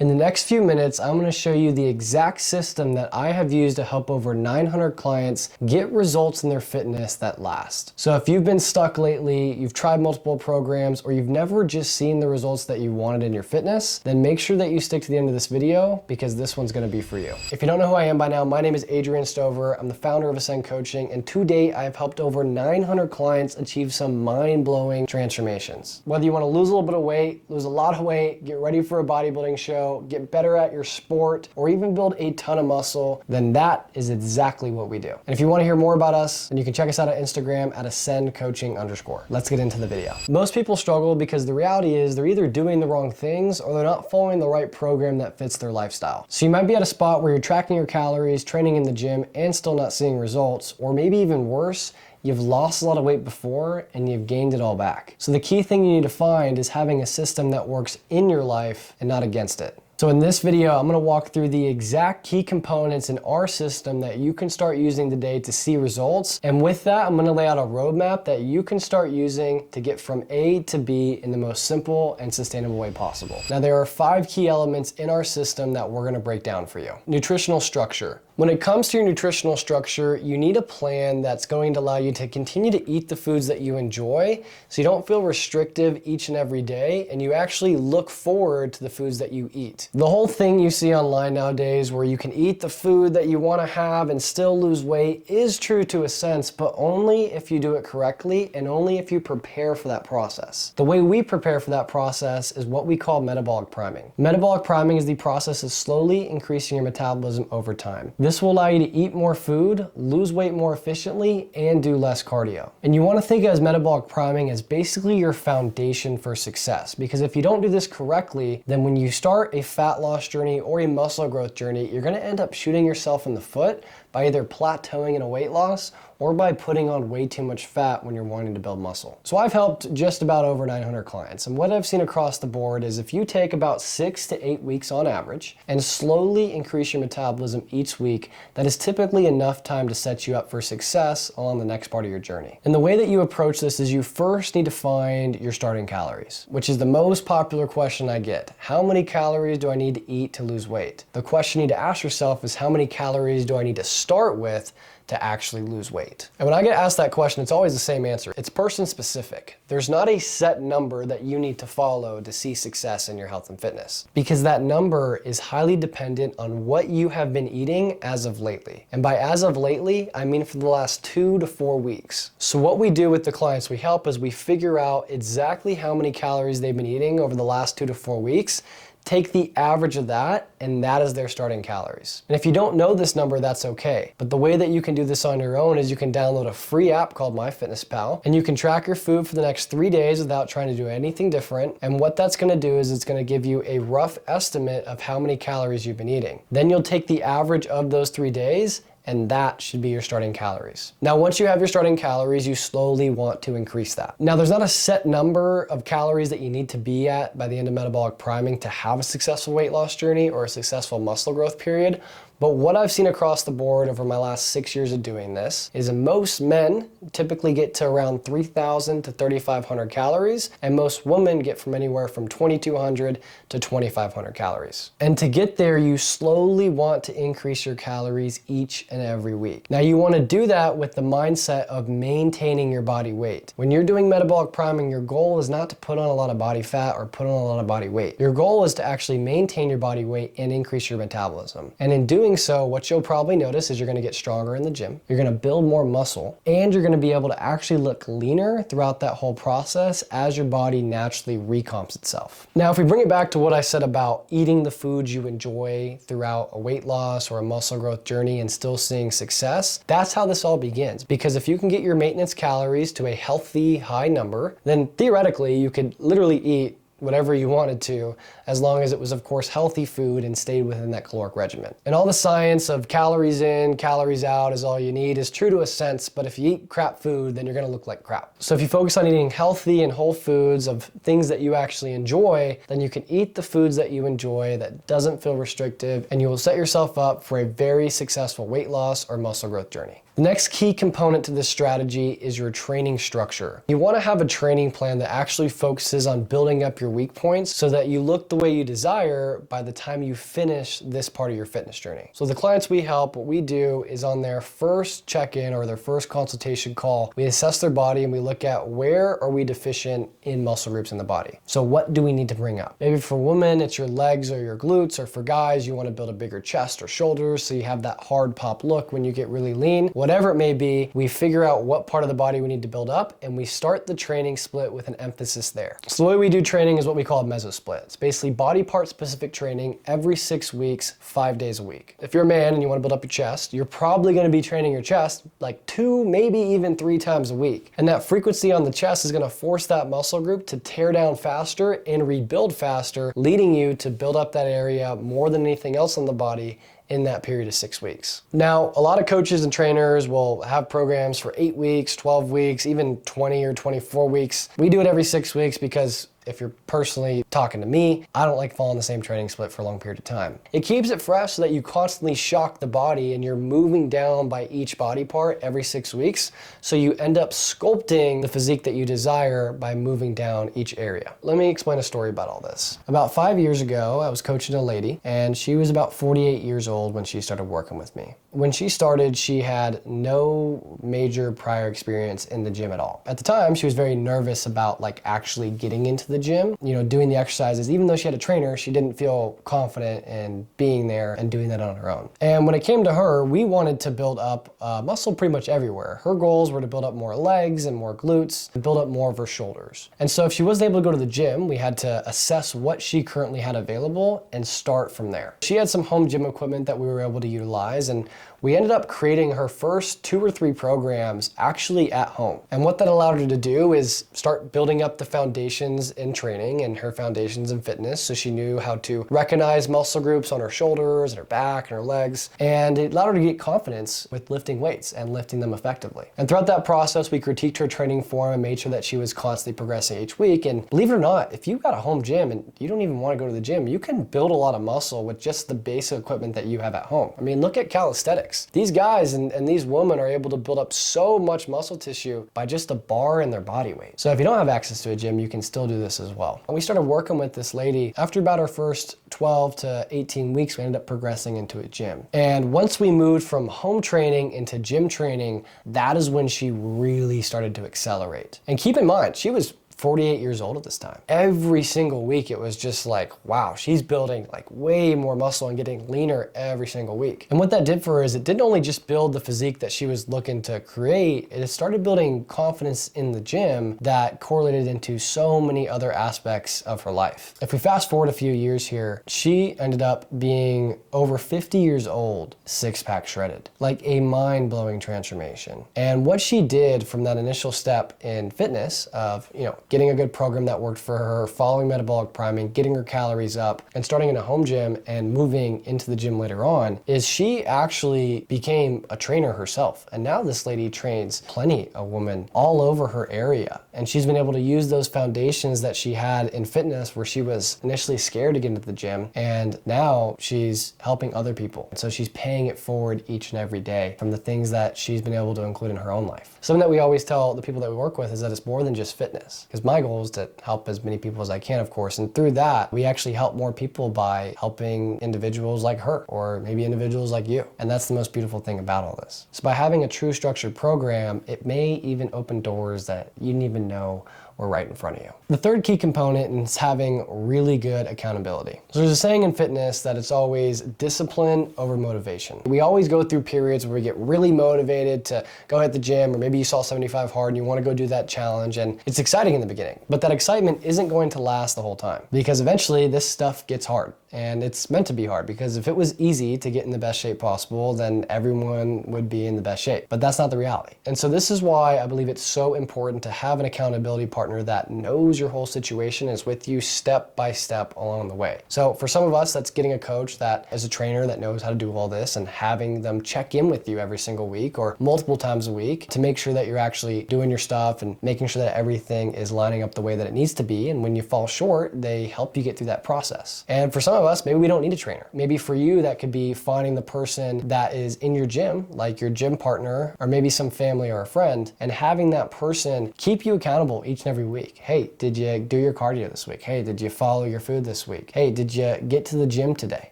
In the next few minutes, I'm going to show you the exact system that I have used to help over 900 clients get results in their fitness that last. So if you've been stuck lately, you've tried multiple programs, or you've never just seen the results that you wanted in your fitness, then make sure that you stick to the end of this video because this one's going to be for you. If you don't know who I am by now, my name is Adrian Stover. I'm the founder of Ascend Coaching, and to date, I've helped over 900 clients achieve some mind-blowing transformations. Whether you want to lose a little bit of weight, lose a lot of weight, get ready for a bodybuilding show, get better at your sport, or even build a ton of muscle, then that is exactly what we do. And if you want to hear more about us, then you can check us out on Instagram at ascendcoaching_. Let's get into the video. Most people struggle because the reality is they're either doing the wrong things or they're not following the right program that fits their lifestyle. So you might be at a spot where you're tracking your calories, training in the gym, and still not seeing results, or maybe even worse, you've lost a lot of weight before and you've gained it all back. So the key thing you need to find is having a system that works in your life and not against it. So in this video, I'm gonna walk through the exact key components in our system that you can start using today to see results. And with that, I'm gonna lay out a roadmap that you can start using to get from A to B in the most simple and sustainable way possible. Now, there are 5 key elements in our system that we're gonna break down for you. Nutritional structure. When it comes to your nutritional structure, you need a plan that's going to allow you to continue to eat the foods that you enjoy so you don't feel restrictive each and every day, and you actually look forward to the foods that you eat. The whole thing you see online nowadays where you can eat the food that you want to have and still lose weight is true to a sense, but only if you do it correctly and only if you prepare for that process. The way we prepare for that process is what we call metabolic priming. Metabolic priming is the process of slowly increasing your metabolism over time. This will allow you to eat more food, lose weight more efficiently, and do less cardio. And you want to think of metabolic priming as basically your foundation for success, because if you don't do this correctly, then when you start a fat loss journey or a muscle growth journey, you're going to end up shooting yourself in the foot by either plateauing in a weight loss or by putting on way too much fat when you're wanting to build muscle. So I've helped just about over 900 clients, and what I've seen across the board is if you take about 6 to 8 weeks on average and slowly increase your metabolism each week, that is typically enough time to set you up for success along the next part of your journey. And the way that you approach this is you first need to find your starting calories, which is the most popular question I get. How many calories do I need to eat to lose weight? The question you need to ask yourself is how many calories do I need to start with to actually lose weight? And when I get asked that question, it's always the same answer. It's person specific. There's not a set number that you need to follow to see success in your health and fitness, because that number is highly dependent on what you have been eating as of lately. And by as of lately, I mean for the last 2 to 4 weeks. So what we do with the clients we help is we figure out exactly how many calories they've been eating over the last 2 to 4 weeks, take the average of that, and that is their starting calories. And if you don't know this number, that's okay. But the way that you can do this on your own is you can download a free app called MyFitnessPal, and you can track your food for the next 3 days without trying to do anything different. And what that's gonna do is it's gonna give you a rough estimate of how many calories you've been eating. Then you'll take the average of those 3 days, and that should be your starting calories. Now, once you have your starting calories, you slowly want to increase that. Now, there's not a set number of calories that you need to be at by the end of metabolic priming to have a successful weight loss journey or a successful muscle growth period. But what I've seen across the board over my last 6 years of doing this is most men typically get to around 3,000 to 3,500 calories, and most women get from anywhere from 2,200 to 2,500 calories. And to get there, you slowly want to increase your calories each and every week. Now, you want to do that with the mindset of maintaining your body weight. When you're doing metabolic priming, your goal is not to put on a lot of body fat or put on a lot of body weight. Your goal is to actually maintain your body weight and increase your metabolism. And in doing so, what you'll probably notice is you're gonna get stronger in the gym, you're gonna build more muscle, and you're gonna be able to actually look leaner throughout that whole process as your body naturally recomps itself. Now, if we bring it back to what I said about eating the foods you enjoy throughout a weight loss or a muscle growth journey and still seeing success, that's how this all begins. Because if you can get your maintenance calories to a healthy, high number, then theoretically you could literally eat whatever you wanted to, as long as it was, of course, healthy food and stayed within that caloric regimen. And all the science of calories in, calories out is all you need is true to a sense, but if you eat crap food, then you're gonna look like crap. So if you focus on eating healthy and whole foods of things that you actually enjoy, then you can eat the foods that you enjoy that doesn't feel restrictive, and you will set yourself up for a very successful weight loss or muscle growth journey. The next key component to this strategy is your training structure. You want to have a training plan that actually focuses on building up your weak points so that you look the way you desire by the time you finish this part of your fitness journey. So the clients we help, what we do is on their first check-in or their first consultation call, we assess their body and we look at where are we deficient in muscle groups in the body. So what do we need to bring up? Maybe for women, it's your legs or your glutes, or for guys, you want to build a bigger chest or shoulders so you have that hard pop look when you get really lean. Whatever it may be, we figure out what part of the body we need to build up and we start the training split with an emphasis there. So the way we do training is what we call a meso split. It's basically body part specific training every 6 weeks, 5 days a week. If you're a man and you want to build up your chest, you're probably going to be training your chest like 2, maybe even 3 times a week. And that frequency on the chest is going to force that muscle group to tear down faster and rebuild faster, leading you to build up that area more than anything else on the body in that period of 6 weeks. Now, a lot of coaches and trainers will have programs for 8 weeks, 12 weeks, even 20 or 24 weeks. We do it every 6 weeks because if you're personally talking to me, I don't like following the same training split for a long period of time. It keeps it fresh so that you constantly shock the body and you're moving down by each body part every 6 weeks. So you end up sculpting the physique that you desire by moving down each area. Let me explain a story about all this. About 5 years ago, I was coaching a lady and she was about 48 years old when she started working with me. When she started, she had no major prior experience in the gym at all. At the time, she was very nervous about like actually getting into the gym, doing the exercises. Even though she had a trainer, she didn't feel confident in being there and doing that on her own. And when it came to her, we wanted to build up muscle pretty much everywhere. Her goals were to build up more legs and more glutes, and build up more of her shoulders. And so if she wasn't able to go to the gym, we had to assess what she currently had available and start from there. She had some home gym equipment that we were able to utilize, and we ended up creating her first 2 or 3 programs actually at home. And what that allowed her to do is start building up the foundations in training and her foundations in fitness. So she knew how to recognize muscle groups on her shoulders and her back and her legs. And it allowed her to get confidence with lifting weights and lifting them effectively. And throughout that process, we critiqued her training form and made sure that she was constantly progressing each week. And believe it or not, if you've got a home gym and you don't even want to go to the gym, you can build a lot of muscle with just the basic equipment that you have at home. I mean, look at calisthenics. These guys and these women are able to build up so much muscle tissue by just a bar and their body weight. So if you don't have access to a gym, you can still do this as well. And we started working with this lady. After about our first 12 to 18 weeks, we ended up progressing into a gym. And once we moved from home training into gym training, that is when she really started to accelerate. And keep in mind, she was 48 years old at this time. Every single week, it was just like, wow, she's building like way more muscle and getting leaner every single week. And what that did for her is it didn't only just build the physique that she was looking to create, it started building confidence in the gym that correlated into so many other aspects of her life. If we fast forward a few years here, she ended up being over 50 years old, 6-pack shredded, like a mind-blowing transformation. And what she did from that initial step in fitness of, getting a good program that worked for her, following metabolic priming, getting her calories up, and starting in a home gym and moving into the gym later on, is she actually became a trainer herself. And now this lady trains plenty of women all over her area. And she's been able to use those foundations that she had in fitness where she was initially scared to get into the gym. And now she's helping other people. And so she's paying it forward each and every day from the things that she's been able to include in her own life. Something that we always tell the people that we work with is that it's more than just fitness. Because my goal is to help as many people as I can, of course. And through that, we actually help more people by helping individuals like her, or maybe individuals like you. And that's the most beautiful thing about all this. So by having a true structured program, it may even open doors that you didn't even know were right in front of you. The third key component is having really good accountability. So there's a saying in fitness that it's always discipline over motivation. We always go through periods where we get really motivated to go hit the gym, or maybe you saw 75 hard and you want to go do that challenge, and it's exciting in the beginning. But that excitement isn't going to last the whole time, because eventually this stuff gets hard. And it's meant to be hard, because if it was easy to get in the best shape possible, then everyone would be in the best shape. But that's not the reality. And so this is why I believe it's so important to have an accountability partner that knows your whole situation, is with you step by step along the way. So for some of us, that's getting a coach that is a trainer that knows how to do all this, and having them check in with you every single week or multiple times a week to make sure that you're actually doing your stuff and making sure that everything is lining up the way that it needs to be. And when you fall short, they help you get through that process. And for some of us, maybe we don't need a trainer. Maybe for you, that could be finding the person that is in your gym, like your gym partner, or maybe some family or a friend, and having that person keep you accountable each and every week. Hey, did you do your cardio this week? Hey, did you follow your food this week? Hey, did you get to the gym today?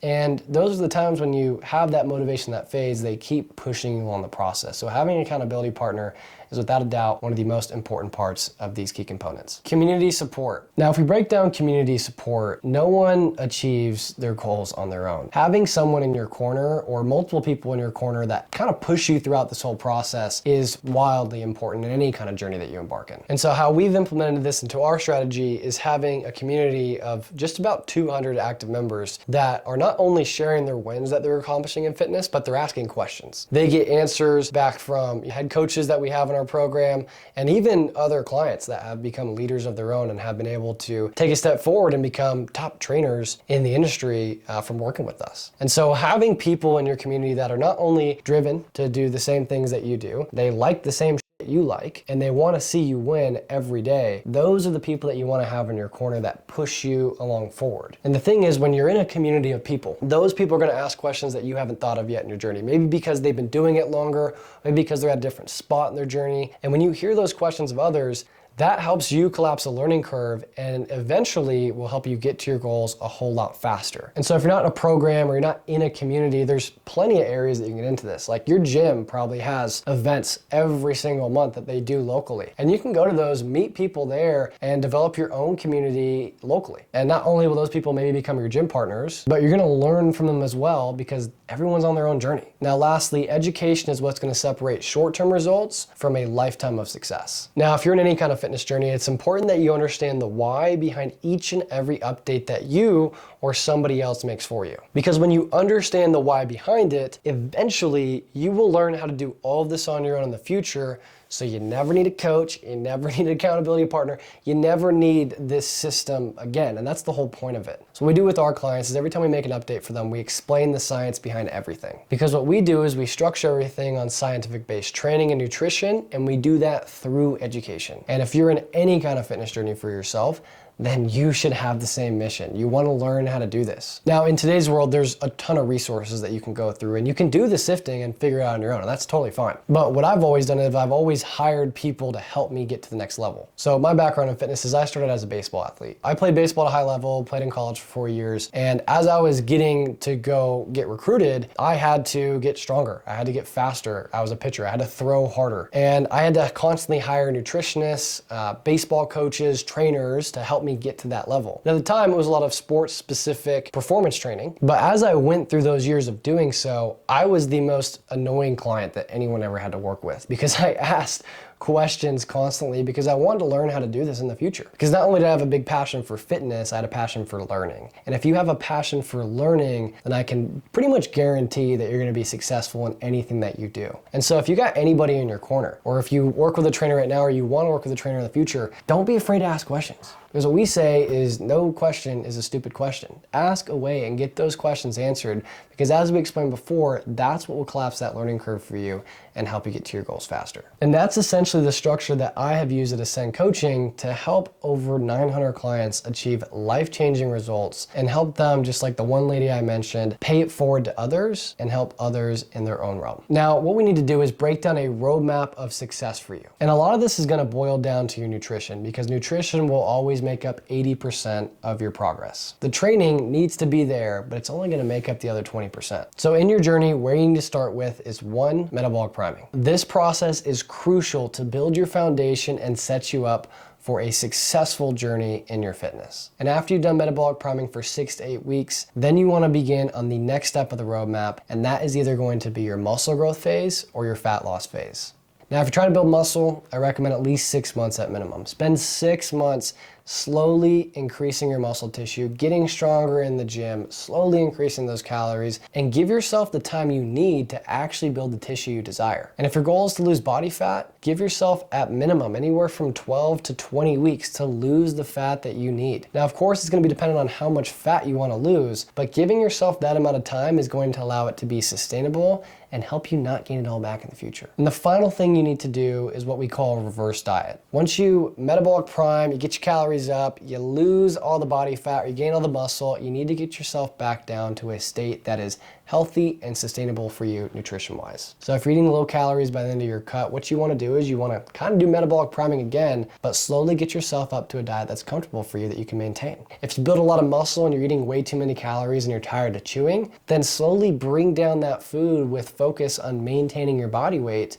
And those are the times when you have that motivation, that phase, they keep pushing you along the process. So having an accountability partner is without a doubt one of the most important parts of these key components. Community support. Now, if we break down community support, no one achieves their goals on their own. Having someone in your corner or multiple people in your corner that kind of push you throughout this whole process is wildly important in any kind of journey that you embark in. And so how we've implemented this into our strategy is having a community of just about 200 active members that are not only sharing their wins that they're accomplishing in fitness, but they're asking questions. They get answers back from head coaches that we have in our program, and even other clients that have become leaders of their own and have been able to take a step forward and become top trainers in the industry from working with us. And so having people in your community that are not only driven to do the same things that you do, they like the same you like, and they want to see you win every day, those are the people that you want to have in your corner that push you along forward. And the thing is, when you're in a community of people, those people are going to ask questions that you haven't thought of yet in your journey, maybe because they've been doing it longer, maybe because they're at a different spot in their journey. And when you hear those questions of others, that helps you collapse the learning curve and eventually will help you get to your goals a whole lot faster. And so if you're not in a program or you're not in a community, there's plenty of areas that you can get into this. Like your gym probably has events every single month that they do locally. And you can go to those, meet people there, and develop your own community locally. And not only will those people maybe become your gym partners, but you're gonna learn from them as well because everyone's on their own journey. Now lastly, education is what's gonna separate short-term results from a lifetime of success. Now if you're in any kind of fitness journey, it's important that you understand the why behind each and every update that you or somebody else makes for you. Because when you understand the why behind it, eventually you will learn how to do all of this on your own in the future. So you never need a coach, you never need an accountability partner, you never need this system again. And that's the whole point of it. So what we do with our clients is every time we make an update for them, we explain the science behind everything. Because what we do is we structure everything on scientific-based training and nutrition, and we do that through education. And if you're in any kind of fitness journey for yourself, then you should have the same mission. You want to learn how to do this. Now, in today's world, there's a ton of resources that you can go through, and you can do the sifting and figure it out on your own, and that's totally fine. But what I've always done is I've always hired people to help me get to the next level. So my background in fitness is I started as a baseball athlete. I played baseball at a high level, played in college for 4 years, and as I was getting to go get recruited, I had to get stronger. I had to get faster. I was a pitcher. I had to throw harder. And I had to constantly hire nutritionists, baseball coaches, trainers to help me get to that level. Now, at the time, it was a lot of sports-specific performance training, but as I went through those years of doing so, I was the most annoying client that anyone ever had to work with because I asked questions constantly because I wanted to learn how to do this in the future. Because not only did I have a big passion for fitness, I had a passion for learning. And if you have a passion for learning, then I can pretty much guarantee that you're gonna be successful in anything that you do. And so if you got anybody in your corner, or if you work with a trainer right now, or you wanna work with a trainer in the future, don't be afraid to ask questions. Because what we say is no question is a stupid question. Ask away and get those questions answered, because as we explained before, that's what will collapse that learning curve for you and help you get to your goals faster. And that's essentially the structure that I have used at Ascend Coaching to help over 900 clients achieve life-changing results and help them, just like the one lady I mentioned, pay it forward to others and help others in their own realm. Now, what we need to do is break down a roadmap of success for you. And a lot of this is gonna boil down to your nutrition, because nutrition will always make up 80% of your progress. The training needs to be there, but it's only gonna make up the other 20%. So in your journey, where you need to start with is 1, metabolic priming. This process is crucial to build your foundation and set you up for a successful journey in your fitness. And after you've done metabolic priming for 6 to 8 weeks, then you wanna begin on the next step of the roadmap, and that is either going to be your muscle growth phase or your fat loss phase. Now, if you're trying to build muscle, I recommend at least 6 months at minimum. Spend 6 months slowly increasing your muscle tissue, getting stronger in the gym, slowly increasing those calories, and give yourself the time you need to actually build the tissue you desire. And if your goal is to lose body fat, give yourself at minimum anywhere from 12 to 20 weeks to lose the fat that you need. Now, of course, it's gonna be dependent on how much fat you wanna lose, but giving yourself that amount of time is going to allow it to be sustainable and help you not gain it all back in the future. And the final thing you need to do is what we call a reverse diet. Once you metabolic prime, you get your calories calories up, you lose all the body fat, you gain all the muscle, you need to get yourself back down to a state that is healthy and sustainable for you nutrition-wise. So if you're eating low calories by the end of your cut, what you want to do is you want to kind of do metabolic priming again, but slowly get yourself up to a diet that's comfortable for you that you can maintain. If you build a lot of muscle and you're eating way too many calories and you're tired of chewing, then slowly bring down that food with focus on maintaining your body weight,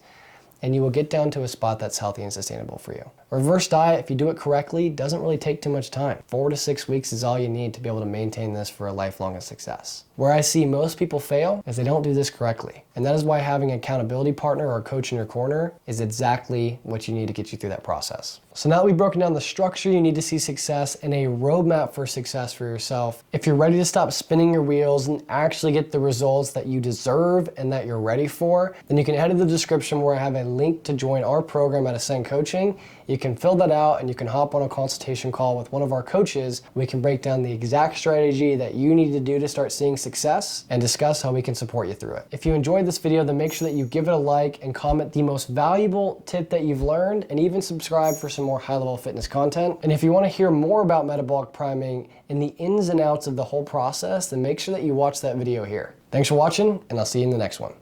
and you will get down to a spot that's healthy and sustainable for you. Reverse diet, if you do it correctly, doesn't really take too much time. 4 to 6 weeks is all you need to be able to maintain this for a lifelong success. Where I see most people fail is they don't do this correctly. And that is why having an accountability partner or a coach in your corner is exactly what you need to get you through that process. So now that we've broken down the structure you need to see success and a roadmap for success for yourself, if you're ready to stop spinning your wheels and actually get the results that you deserve and that you're ready for, then you can head to the description where I have a link to join our program at Ascend Coaching. You can fill that out and you can hop on a consultation call with one of our coaches. We can break down the exact strategy that you need to do to start seeing success and discuss how we can support you through it. If you enjoyed this video, then make sure that you give it a like and comment the most valuable tip that you've learned, and even subscribe for some more high-level fitness content. And if you want to hear more about metabolic priming and the ins and outs of the whole process, then make sure that you watch that video here. Thanks for watching, and I'll see you in the next one.